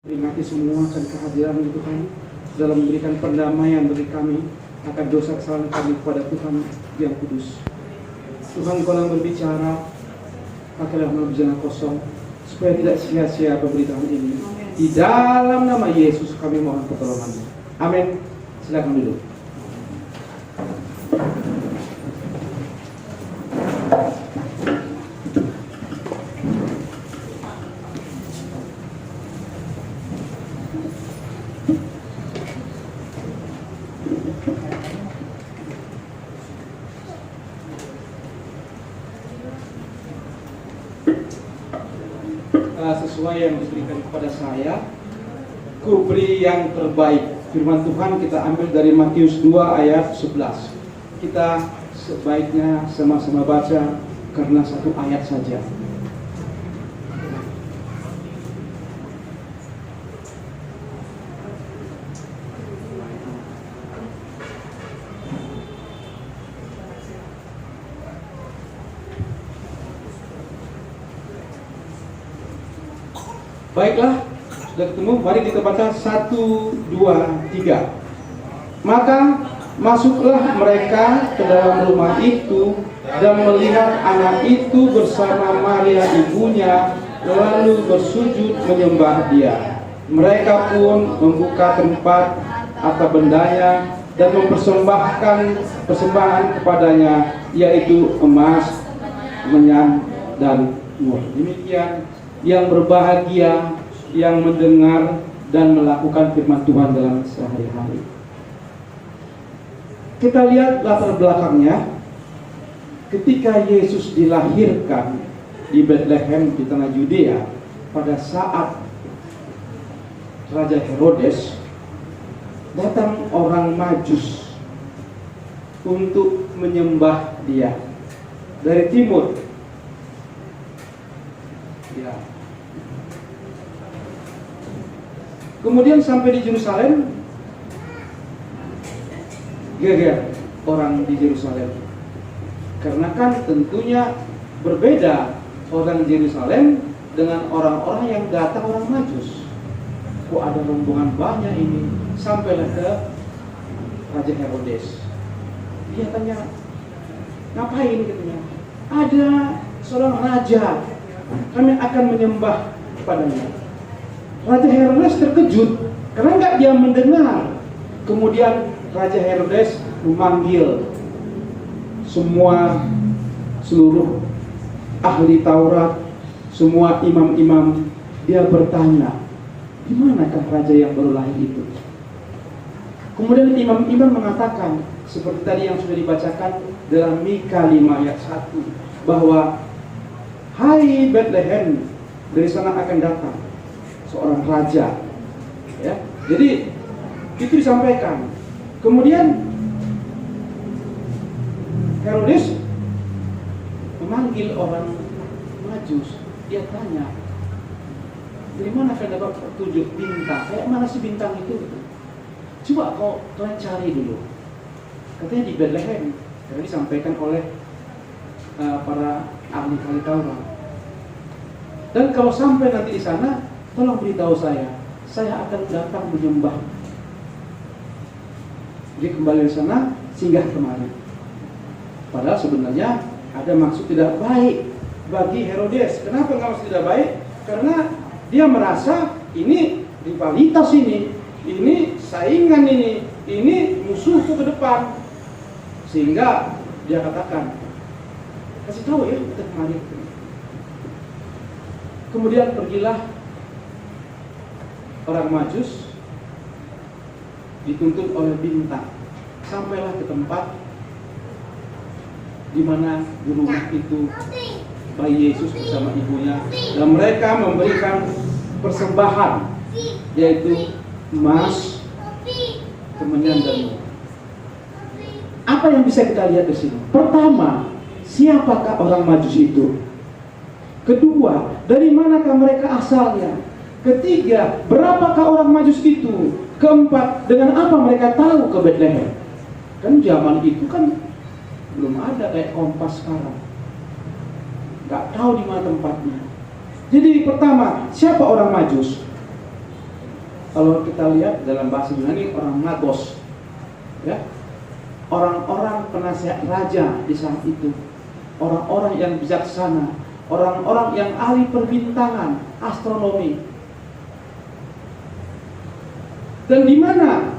Terima kasih semua akan kehadiran Tuhan dalam memberikan perdamaian bagi kami akan dosa kesalahan kami kepada Tuhan yang kudus. Tuhan, Kau yang berbicara, pakailah melalui jangan kosong supaya tidak sia-sia pemberitaan ini. Di dalam nama Yesus kami mohon pertolongan-Mu. Amin. Silakan duduk. Sesuai yang diberikan kepada saya, kuberi yang terbaik. Firman Tuhan kita ambil dari Matius 2 ayat 11. Kita sebaiknya sama-sama baca karena satu ayat saja. Baiklah, sudah ketemu, mari kita baca 1, 2, 3. Maka masuklah mereka ke dalam rumah itu dan melihat anak itu bersama Maria ibunya, lalu bersujud menyembah dia. Mereka pun membuka tempat atau bendanya dan mempersembahkan persembahan kepadanya, yaitu emas, menyan, dan mur. Demikian yang berbahagia yang mendengar dan melakukan firman Tuhan dalam sehari-hari. Kita lihat latar belakangnya. Ketika Yesus dilahirkan di Bethlehem di tanah Yudea, pada saat Raja Herodes, datang orang Majus untuk menyembah dia dari timur. Ya. Kemudian sampai di Yerusalem, geger orang di Yerusalem, karena kan tentunya berbeda orang di Yerusalem dengan orang-orang yang datang orang Majus. Kok ada rombongan banyak ini? Sampailah ke Raja Herodes. Dia tanya, ngapain katanya? Ada seorang raja, kami akan menyembah kepadanya. Raja Herodes terkejut karena nggak dia mendengar. Kemudian Raja Herodes memanggil seluruh ahli Taurat, semua imam-imam. Dia bertanya, di manakah raja yang baru lahir itu? Kemudian imam-imam mengatakan seperti tadi yang sudah dibacakan dalam Mika 5 ayat 1, bahwa hai Bethlehem, dari sana akan datang seorang raja. Ya, jadi itu disampaikan. Kemudian Herodes memanggil orang Majus. Dia tanya, dari mana kalian dapat petunjuk bintang? Kayak mana sih bintang itu? Coba kalian cari dulu. Katanya di Bethlehem, karena disampaikan oleh para ahli Taurat. Dan kalau sampai nanti di sana, tolong beritahu saya akan datang menyembah. Jadi kembali di sana, singgah kemari. Padahal sebenarnya ada maksud tidak baik bagi Herodes. Kenapa nggak maksud tidak baik? Karena dia merasa ini rivalitas ini saingan ini musuhku ke depan. Sehingga dia katakan, kasih tahu ya, kita kemari. Kemudian pergilah orang Majus dituntun oleh bintang, sampailah ke tempat di mana di rumah itu bayi Yesus bersama ibunya, dan mereka memberikan persembahan, yaitu emas, kemenyan, dan mur. Apa yang bisa kita lihat di sini? Pertama, siapakah orang Majus itu? Kedua, dari manakah mereka asalnya? Ketiga, berapakah orang Majus itu? Keempat, dengan apa mereka tahu ke Bethlehem? Kan zaman itu kan belum ada kayak kompas sekarang. Nggak tahu di mana tempatnya. Jadi pertama, siapa orang Majus? kalau kita lihat dalam bahasa Yunani orang magos, ya, orang-orang penasihat raja di saat itu, orang-orang yang bijaksana, orang-orang yang ahli perbintangan, astronomi. Dan di mana?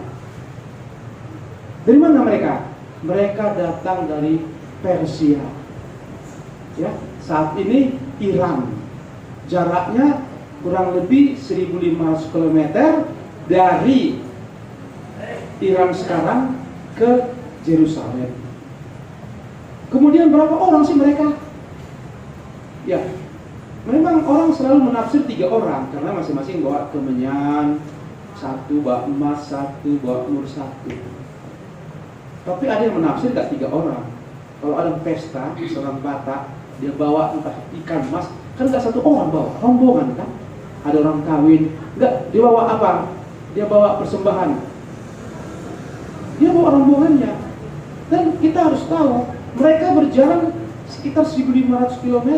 Dari mana mereka? Mereka datang dari Persia. Ya, saat ini Iran. Jaraknya kurang lebih 1.500 km dari Iran sekarang ke Yerusalem. Kemudian berapa orang sih mereka? Ya, memang orang selalu menafsir 3 orang karena masing-masing bawa kemenyan, satu bawa emas, satu bawa mur, satu. Tapi ada yang menafsir gak 3 orang. Kalau ada pesta seorang Batak, dia bawa entah ikan emas, kan gak 1 orang bawa, rombongan kan. Ada orang kawin, enggak, dia bawa apa? Dia bawa persembahan. Dia bawa rombongannya. Dan kita harus tahu, mereka berjalan sekitar 1.500 km.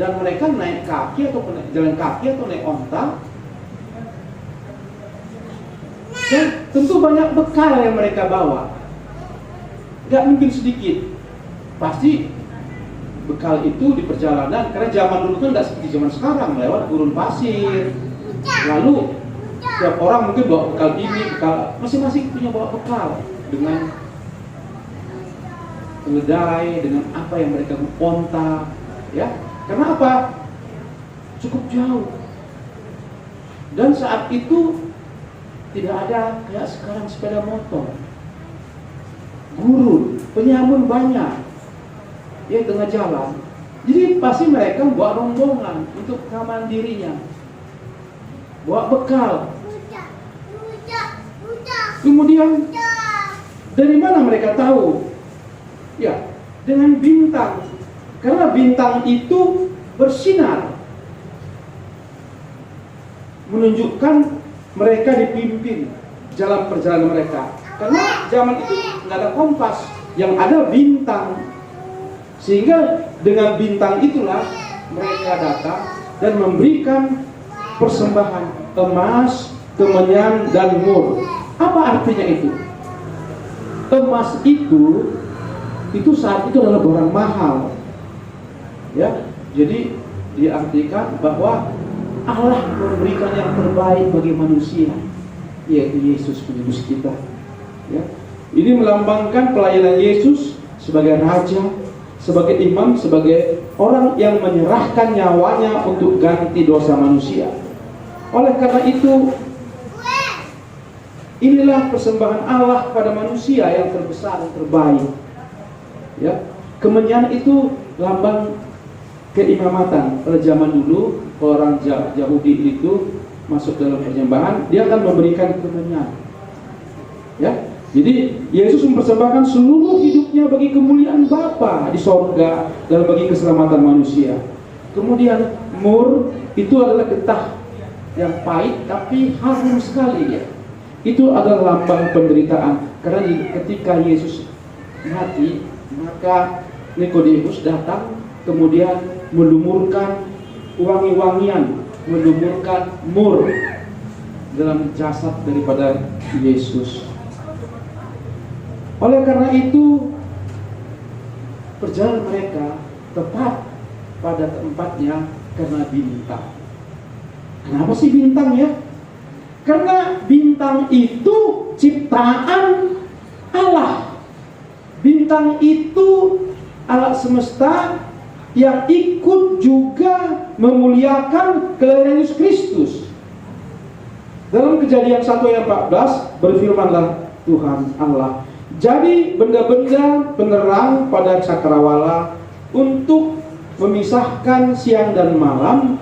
Dan mereka naik kaki atau jalan kaki atau naik onta. Dan tentu banyak bekal yang mereka bawa. Gak mungkin sedikit. Pasti bekal itu di perjalanan, karena zaman dulu kan gak seperti zaman sekarang, lewat gurun pasir. Lalu setiap orang mungkin bawa bekal ini, bekal, masing-masing punya bawa bekal dengan keledai, dengan apa yang mereka onta, ya. Karena apa? Cukup jauh. Dan saat itu tidak ada kayak sekarang sepeda motor. Gurun, penyamun banyak. Ya, tengah jalan. Jadi pasti mereka bawa rombongan untuk keamanan dirinya. Bawa bekal. Kemudian dari mana mereka tahu? Ya, dengan bintang. Karena bintang itu bersinar, menunjukkan mereka dipimpin dalam perjalanan mereka. Karena zaman itu nggak ada kompas, yang ada bintang. Sehingga dengan bintang itulah mereka datang dan memberikan persembahan emas, kemenyan, dan mur. Apa artinya itu? Emas itu saat itu adalah barang mahal. Ya, jadi diartikan bahwa Allah memberikan yang terbaik bagi manusia, yaitu Yesus penebus kita. Ya, ini melambangkan pelayanan Yesus sebagai raja, sebagai imam, sebagai orang yang menyerahkan nyawanya untuk ganti dosa manusia. Oleh karena itu, inilah persembahan Allah pada manusia yang terbesar, yang terbaik. Ya, kemenyan itu lambang keimamatan. Pada zaman dulu, orang Yahudi itu masuk dalam penyembahan, dia akan memberikan kemenyan. Ya, jadi Yesus mempersembahkan seluruh hidupnya bagi kemuliaan Bapa di sorga dan bagi keselamatan manusia. Kemudian mur itu adalah getah yang pahit tapi harum sekali ya. Itu adalah lambang penderitaan. Karena ketika Yesus mati, maka Nikodemus datang kemudian melumurkan wangi-wangian, melumurkan mur dalam jasad daripada Yesus. Oleh karena itu, perjalanan mereka tepat pada tempatnya karena bintang. Kenapa sih bintang ya? Karena bintang itu ciptaan Allah. Bintang itu alat semesta yang ikut juga memuliakan kelahiran Yesus Kristus. Dalam Kejadian 1 ayat 14 berfirmanlah Tuhan Allah, jadi benda-benda penerang pada cakrawala untuk memisahkan siang dan malam.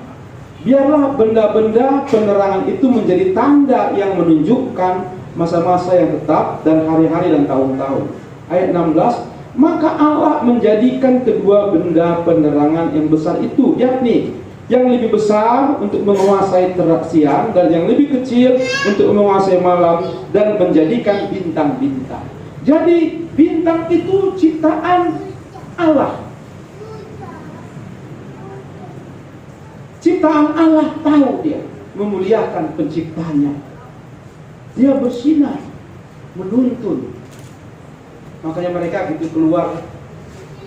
Biarlah benda-benda penerangan itu menjadi tanda yang menunjukkan masa-masa yang tetap dan hari-hari dan tahun-tahun. Ayat 16, maka Allah menjadikan kedua benda penerangan yang besar itu, yakni yang lebih besar untuk menguasai siang dan yang lebih kecil untuk menguasai malam, dan menjadikan bintang-bintang. Jadi bintang itu ciptaan Allah. Ciptaan Allah tahu dia memuliakan penciptanya. Dia bersinar, menuntun. Makanya mereka begitu keluar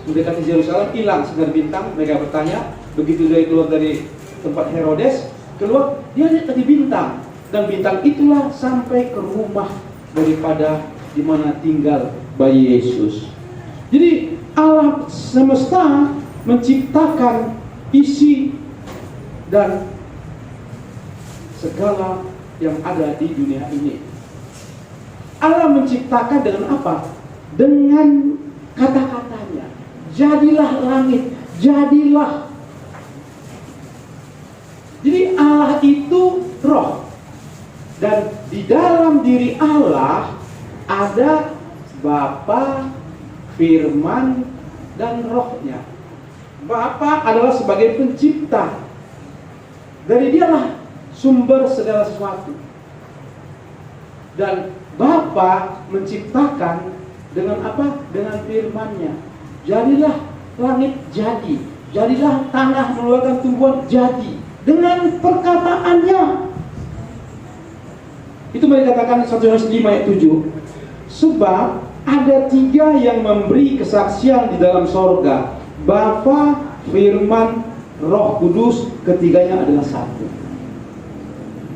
mendekati Yerusalem, hilang sinar bintang. Mereka bertanya, begitu dia keluar dari tempat Herodes, keluar, dia lihat tadi bintang. Dan bintang itulah sampai ke rumah daripada di mana tinggal bayi Yesus. Jadi alam semesta menciptakan isi dan segala yang ada di dunia ini. Allah menciptakan dengan apa? Dengan kata-katanya. Jadilah langit, jadilah. Jadi Allah itu roh. Dan di dalam diri Allah ada Bapa, Firman, dan Rohnya. Bapa adalah sebagai pencipta. Dari dialah sumber segala sesuatu. Dan Bapa menciptakan dengan apa? Dengan firman-Nya. Jadilah langit, jadi. Jadilah tanah mengeluarkan tumbuhan, jadi. Dengan perkataannya. Itu mereka katakan 1 Yohanes 5 ayat 7. Sebab ada 3 yang memberi kesaksian di dalam sorga. Bapa, Firman, Roh Kudus, ketiganya adalah satu.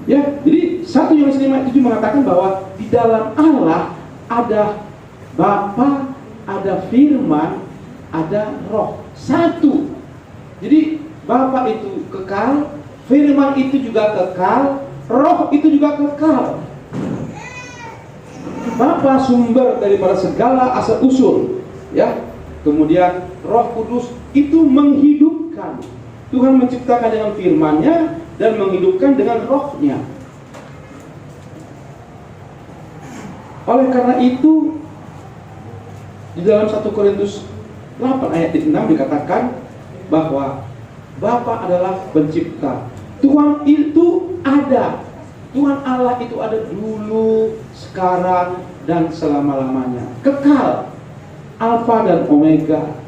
Ya, jadi 1 Yohanes 5 ayat 7 mengatakan bahwa di dalam Allah ada Bapa, ada Firman, ada Roh. Satu. Jadi Bapa itu kekal, Firman itu juga kekal, Roh itu juga kekal. Bapa sumber daripada segala asal usul, ya. Kemudian Roh Kudus itu menghidupkan. Tuhan menciptakan dengan firman-Nya dan menghidupkan dengan Roh-Nya. Oleh karena itu di dalam 1 Korintus 8 ayat 6 dikatakan bahwa Bapa adalah pencipta. Tuhan itu ada. Tuhan Allah itu ada dulu, sekarang, dan selama-lamanya. Kekal. Alfa dan Omega.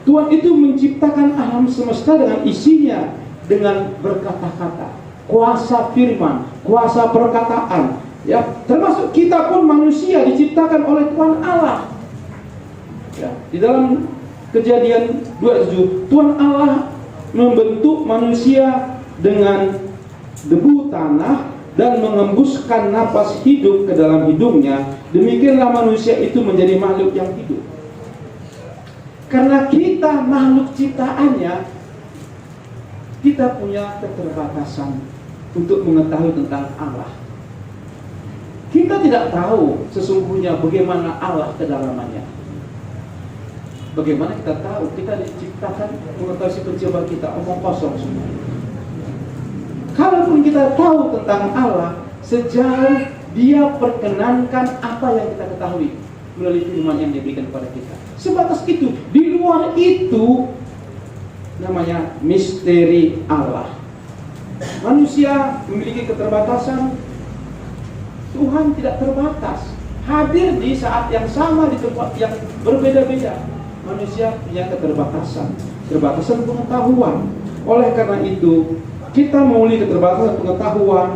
Tuhan itu menciptakan alam semesta dengan isinya, dengan berkata-kata, kuasa firman, kuasa perkataan, ya, termasuk kita pun manusia diciptakan oleh Tuhan Allah. Ya, di dalam Kejadian 2:7, Tuhan Allah membentuk manusia dengan debu tanah dan mengembuskan napas hidup ke dalam hidungnya. Demikianlah manusia itu menjadi makhluk yang hidup. Karena kita makhluk ciptaannya, kita punya keterbatasan untuk mengetahui tentang Allah. Kita tidak tahu sesungguhnya bagaimana Allah kedalamannya. Bagaimana kita tahu? Kita diciptakan mengetahui si pencipta kita, omong kosong semua. Kalaupun kita tahu tentang Allah, sejauh Dia perkenankan apa yang kita ketahui melalui firman yang diberikan kepada kita. Sebatas itu. Di luar itu namanya misteri Allah. Manusia memiliki keterbatasan, Tuhan tidak terbatas. Hadir di saat yang sama di tempat yang berbeda-beda. Manusia punya keterbatasan, keterbatasan pengetahuan. Oleh karena itu, kita memiliki keterbatasan pengetahuan,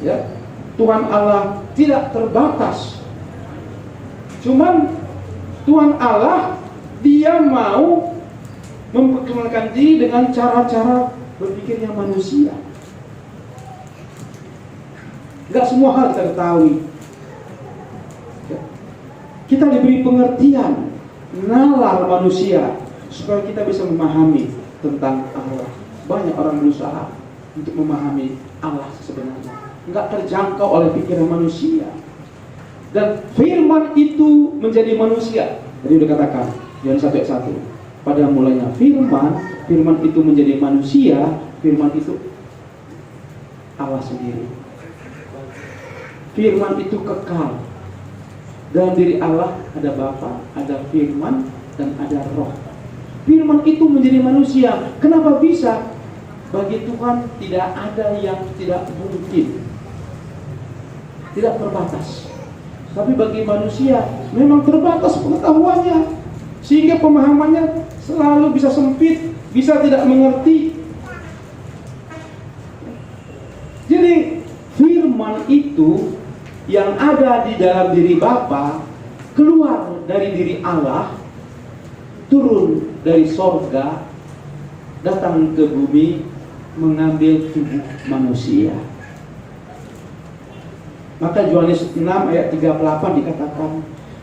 ya. Tuhan Allah tidak terbatas. Cuman Tuhan Allah, Dia mau memperkenalkan diri dengan cara-cara berpikirnya manusia. Gak semua hal kita ketahui. Kita diberi pengertian, nalar manusia, supaya kita bisa memahami tentang Allah. Banyak orang berusaha untuk memahami Allah sebenarnya, nggak terjangkau oleh pikiran manusia. Dan firman itu menjadi manusia. Tadi sudah katakan Yohanes 1 ayat 1. Pada mulanya firman, firman itu menjadi manusia, firman itu Allah sendiri. Firman itu kekal. Dalam diri Allah ada Bapa, ada firman, dan ada Roh. Firman itu menjadi manusia. Kenapa bisa? Bagi Tuhan tidak ada yang tidak mungkin. Tidak terbatas. Tapi bagi manusia memang terbatas pengetahuannya, sehingga pemahamannya selalu bisa sempit, bisa tidak mengerti. Jadi firman itu yang ada di dalam diri Bapa keluar dari diri Allah, turun dari sorga, datang ke bumi, mengambil tubuh manusia. Maka Yohanes 6 ayat 38 dikatakan,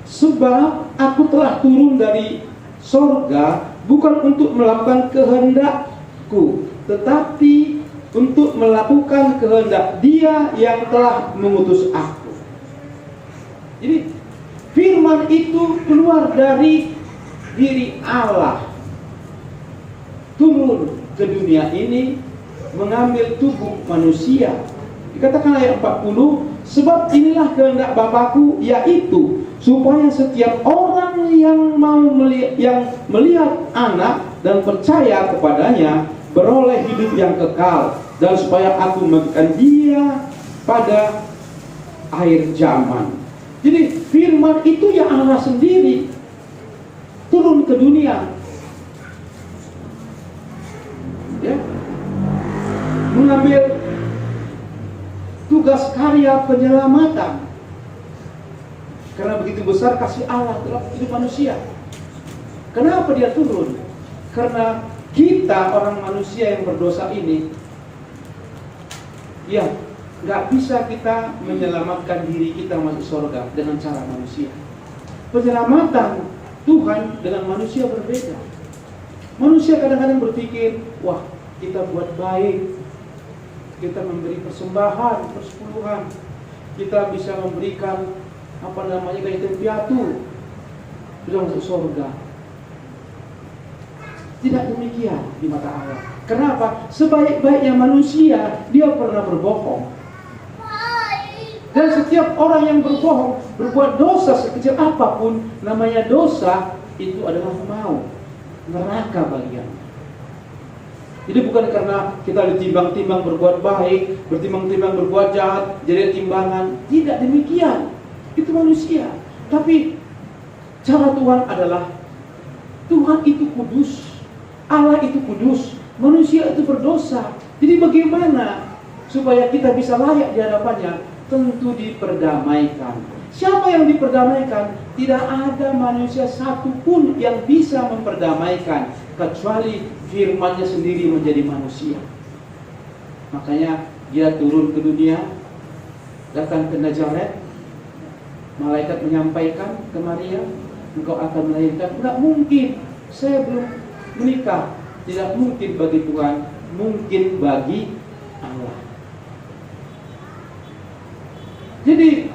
sebab aku telah turun dari sorga bukan untuk melakukan kehendakku, tetapi untuk melakukan kehendak Dia yang telah mengutus aku. Jadi firman itu keluar dari diri Allah, turun ke dunia ini, mengambil tubuh manusia. Dikatakan ayat 40, sebab inilah kehendak Bapakku, yaitu supaya setiap orang yang melihat Anak dan percaya kepadanya beroleh hidup yang kekal, dan supaya aku memberikan dia pada akhir zaman. Jadi firman itu ya Allah sendiri turun ke dunia, ya, mengambil tugas karya penyelamatan. Karena begitu besar kasih Allah terhadap hidup manusia. Kenapa dia turun? Karena kita orang manusia yang berdosa ini, ya, nggak bisa kita menyelamatkan diri kita masuk surga dengan cara manusia. Penyelamatan Tuhan dengan manusia berbeda. Manusia kadang-kadang berpikir, wah, kita buat baik, kita memberi persembahan, persepuluhan, kita bisa memberikan yatim piatu, sudah masuk surga. Tidak demikian di mata Allah. Kenapa? Sebaik-baiknya manusia, dia pernah berbohong. Dan setiap orang yang berbohong, berbuat dosa sekecil apapun, namanya dosa, itu adalah mau neraka bagian. Jadi bukan karena kita ditimbang-timbang berbuat baik, bertimbang-timbang berbuat jahat, jadi timbangan. Tidak demikian. Itu manusia. Tapi cara Tuhan adalah, Tuhan itu kudus, Allah itu kudus, manusia itu berdosa. Jadi bagaimana supaya kita bisa layak di hadapannya? Tentu diperdamaikan. Siapa yang diperdamaikan? Tidak ada manusia satupun yang bisa memperdamaikan kecuali firman-Nya sendiri menjadi manusia. Makanya dia turun ke dunia, datang ke Nazaret. Malaikat menyampaikan ke Maria, engkau akan melahirkan. Enggak mungkin, saya belum menikah. Tidak mungkin bagi Tuhan, mungkin bagi Allah. Jadi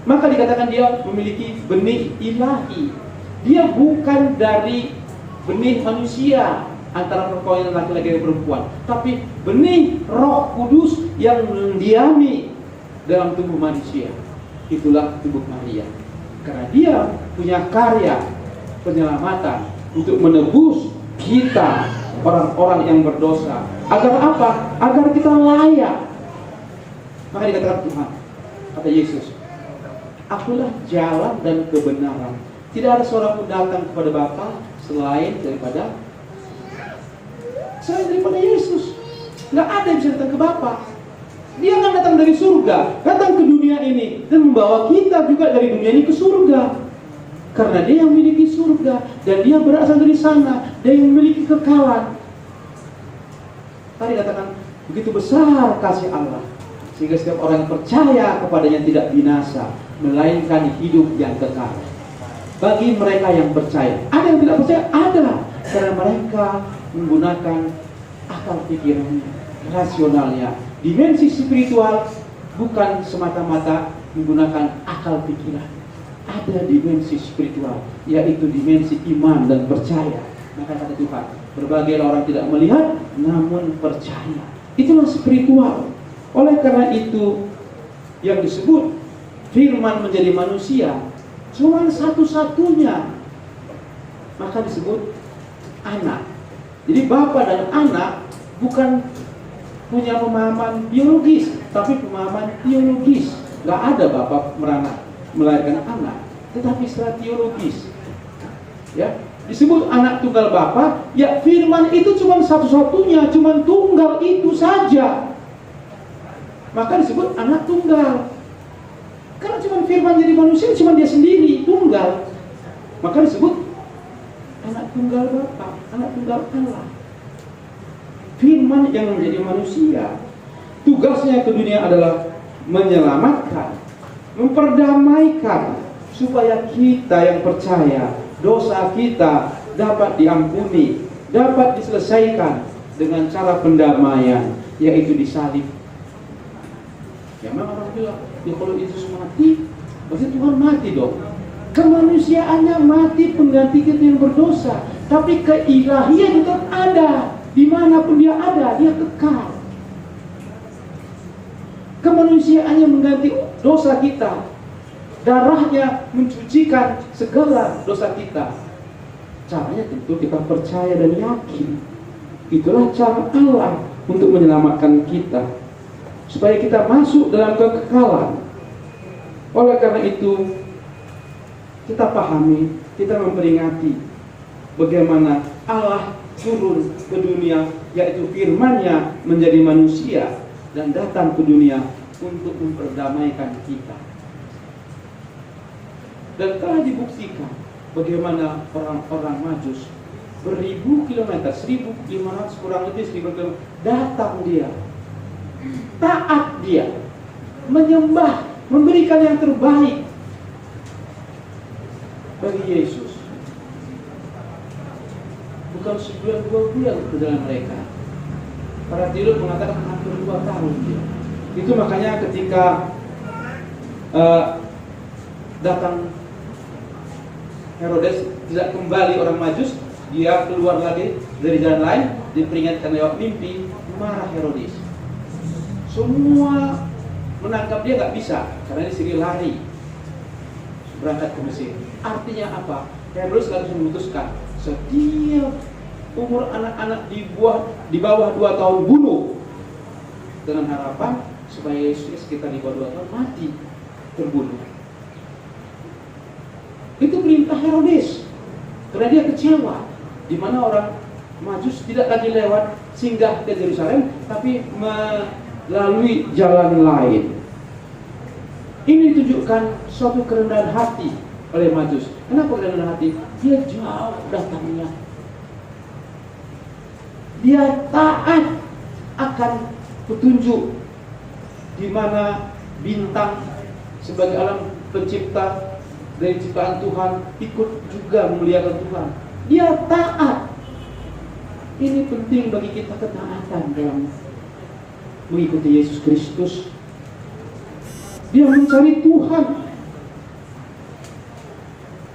maka dikatakan dia memiliki benih ilahi. Dia bukan dari benih manusia antara perkawinan laki-laki dan perempuan, tapi benih Roh Kudus yang mendiami dalam tubuh manusia. Itulah tubuh Maria. Karena dia punya karya penyelamatan untuk menebus kita, orang-orang yang berdosa. Agar apa? Agar kita layak. Maka dikatakan Tuhan, kata Yesus, akulah jalan dan kebenaran. Tidak ada seorang pun datang kepada Bapa selain daripada Yesus. Nggak ada yang bisa datang ke Bapa. Dia akan datang dari surga, datang ke dunia ini, dan membawa kita juga dari dunia ini ke surga. Karena dia yang memiliki surga, dan dia berasal dari sana, dia yang memiliki kekalan. Tadi katakan, begitu besar kasih Allah, sehingga setiap orang yang percaya kepadanya tidak binasa, melainkan hidup yang kekal. Bagi mereka yang percaya. Ada yang tidak percaya? Ada. Karena mereka menggunakan akal pikirannya, rasionalnya. Dimensi spiritual bukan semata-mata menggunakan akal pikiran. Ada dimensi spiritual, yaitu dimensi iman dan percaya. Maka kata Tuhan, berbagai orang tidak melihat, namun percaya. Itulah spiritual. Oleh karena itu, yang disebut firman menjadi manusia cuma satu-satunya, maka disebut anak. Jadi Bapa dan anak bukan punya pemahaman biologis, tapi pemahaman teologis. Gak ada Bapa melahirkan anak, tetapi secara teologis. Ya, disebut anak tunggal Bapa. Ya, firman itu cuma satu-satunya, cuma tunggal itu saja. Maka disebut anak tunggal. firman jadi manusia cuma dia sendiri, tunggal. Maka disebut anak tunggal Bapa, anak tunggal Allah. Firman yang menjadi manusia, tugasnya ke dunia adalah menyelamatkan, memperdamaikan, supaya kita yang percaya dosa kita dapat diampuni, dapat diselesaikan dengan cara pendamaian, yaitu disalib. Ya memang orang bilang, ya kalau Yesus mati, berarti Tuhan mati dong. Kemanusiaannya mati pengganti kita yang berdosa, tapi keilahian tetap ada. Dimanapun dia ada, dia kekal. Kemanusiaannya mengganti dosa kita, darahnya mencucikan segala dosa kita. Caranya tentu kita percaya dan yakin. Itulah cara Allah untuk menyelamatkan kita, supaya kita masuk dalam kekekalan. Oleh karena itu, kita pahami, kita memperingati bagaimana Allah turun ke dunia, yaitu firman-Nya menjadi manusia dan datang ke dunia untuk memperdamaikan kita. Dan telah dibuktikan bagaimana orang-orang Majus beribu kilometer, 1.500 kurang lebih 1.000 kilometer, datang dia, taat dia, menyembah, memberikan yang terbaik bagi Yesus. Bukan sebulan 2 bulan perjalanan mereka. Para teolog mengatakan hampir 2 tahun dia. Itu makanya ketika datang Herodes tidak kembali orang Majus, dia keluar lagi dari jalan lain, diperingatkan lewat mimpi, marah Herodes. Semua menangkap dia nggak bisa, karena dia sendiri lari berangkat ke Mesir. Artinya apa? Herodes langsung memutuskan setiap umur anak-anak di bawah 2 tahun bunuh, dengan harapan supaya Yesus sekitar di bawah 2 tahun mati terbunuh. Itu perintah Herodes, karena dia kecewa di mana orang Majus tidak lagi lewat singgah ke Yerusalem, tapi melalui jalan lain. Ini ditunjukkan suatu kerendahan hati oleh Majus. Kenapa kerendahan hati? Dia jauh datangnya, dia taat akan petunjuk di mana bintang sebagai alam pencipta dari ciptaan Tuhan ikut juga memuliakan Tuhan. Dia taat. Ini penting bagi kita, ketaatan dalam mengikuti Yesus Kristus. Dia mencari Tuhan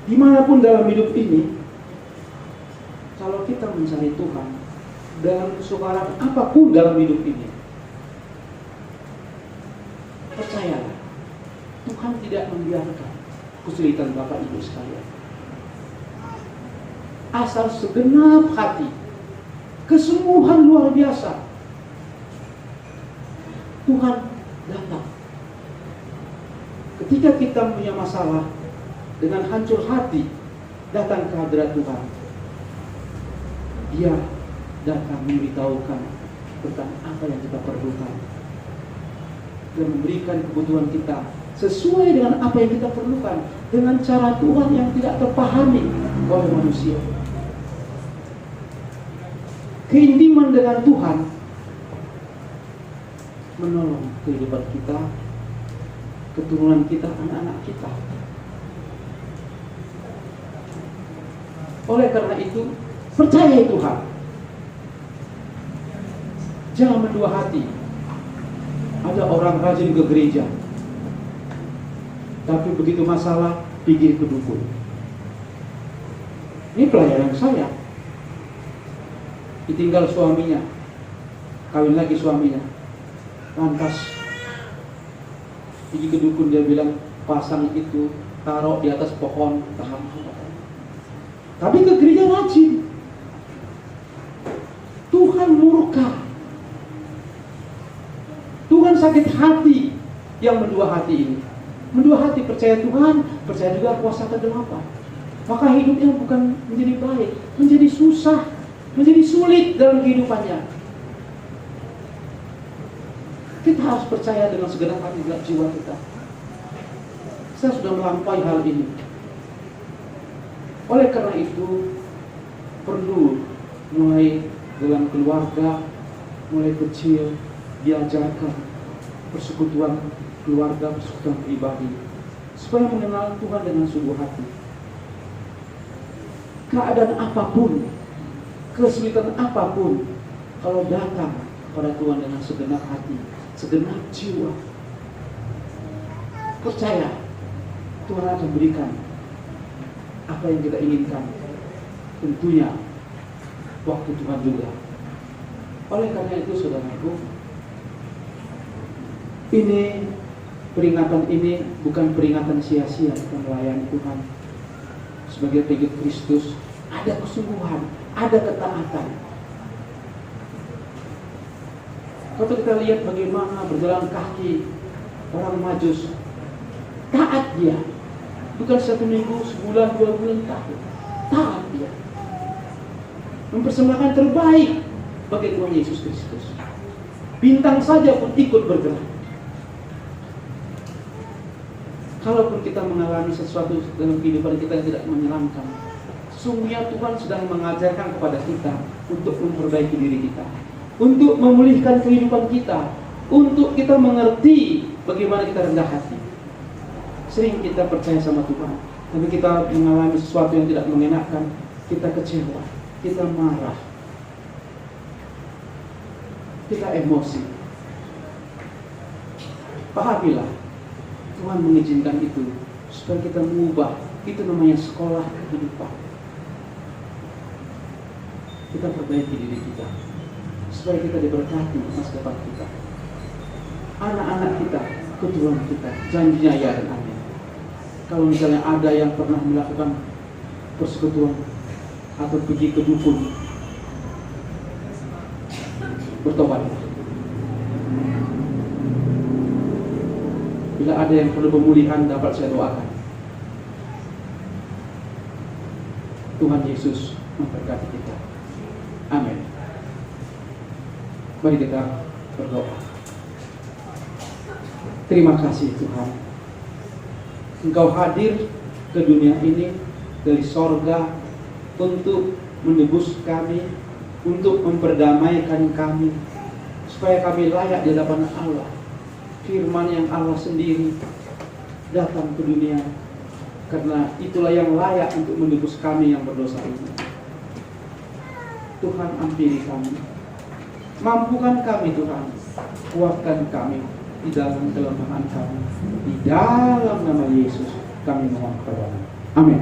dimanapun dalam hidup ini. Kalau kita mencari Tuhan dalam kesukaran apapun dalam hidup ini, percayalah, Tuhan tidak membiarkan kesulitan Bapak Ibu sekalian. Asal segenap hati, kesembuhan luar biasa, Tuhan datang. Ketika kita punya masalah, dengan hancur hati datang ke hadirat Tuhan, Dia datang memberitahukan tentang apa yang kita perlukan dan memberikan kebutuhan kita sesuai dengan apa yang kita perlukan, dengan cara Tuhan yang tidak terpahami oleh manusia. Keintiman dengan Tuhan menolong kehidupan kita, keturunan kita, anak-anak kita. Oleh karena itu, percayai Tuhan. Jangan mendua hati. Ada orang rajin ke gereja, tapi begitu masalah pergi ke dukun. Ini pelayanan saya. Ditinggal suaminya, kawin lagi suaminya, lantas pergi ke dukun. Dia bilang pasang itu taruh di atas pohon, tahan. Tapi ke gereja rajin. Tuhan murka. Tuhan sakit hati yang mendua hati ini. Mendua hati, percaya Tuhan, percaya juga kuasa kegelapan. Maka hidupnya bukan menjadi baik, menjadi susah, menjadi sulit dalam kehidupannya. Kita harus percaya dengan segenap hati dalam jiwa kita. Saya sudah melampaui hal ini. Oleh karena itu, perlu mulai dalam keluarga, mulai kecil, diajarkan persekutuan keluarga, persekutuan pribadi, supaya mengenal Tuhan dengan sungguh hati. Keadaan apapun, kesulitan apapun, kalau datang kepada Tuhan dengan segenap hati, segenap jiwa, percaya Tuhan akan berikan apa yang kita inginkan. Tentunya waktu Tuhan juga. Oleh karena itu, saudaraku, ini peringatan ini bukan peringatan sia-sia kita melayani Tuhan. Sebagai pengikut Kristus, ada kesungguhan, ada ketaatan. Kalau kita lihat bagaimana berjalan kaki orang Majus, taat dia. Bukan 1 minggu, sebulan, 2 bulan, tahun. Taat dia. Mempersembahkan terbaik bagi Tuhan Yesus Kristus. Bintang saja pun ikut bergerak. Kalaupun kita mengalami sesuatu dalam kehidupan kita yang tidak menyenangkan, sungguhnya Tuhan sedang mengajarkan kepada kita untuk memperbaiki diri kita, untuk memulihkan kehidupan kita, untuk kita mengerti bagaimana kita rendah hati. Sering kita percaya sama Tuhan, tapi kita mengalami sesuatu yang tidak mengenakan, kita kecewa, kita marah, kita emosi. Pahamilah, Tuhan mengizinkan itu supaya kita mengubah. Itu namanya sekolah kehidupan. Kita perbaiki diri kita supaya kita diberkati masa depan kita, anak-anak kita, keturunan kita. Janjinya ya dan amin. Kalau misalnya ada yang pernah melakukan persekutuan atau pergi ke dukun, bertobatlah. Bila ada yang perlu pemulihan, dapat saya doakan. Tuhan Yesus memberkati kita. Amin. Mari kita berdoa. Terima kasih Tuhan, Engkau hadir ke dunia ini dari sorga untuk menebus kami, untuk memperdamaikan kami, supaya kami layak di hadapan Allah. Firman yang Allah sendiri datang ke dunia, karena itulah yang layak untuk menebus kami yang berdosa ini. Tuhan, ampuni kami, mampukan kami Tuhan, kuatkan kami di dalam kelemahan kami. Di dalam nama Yesus kami mohon kepada-Mu. Amin.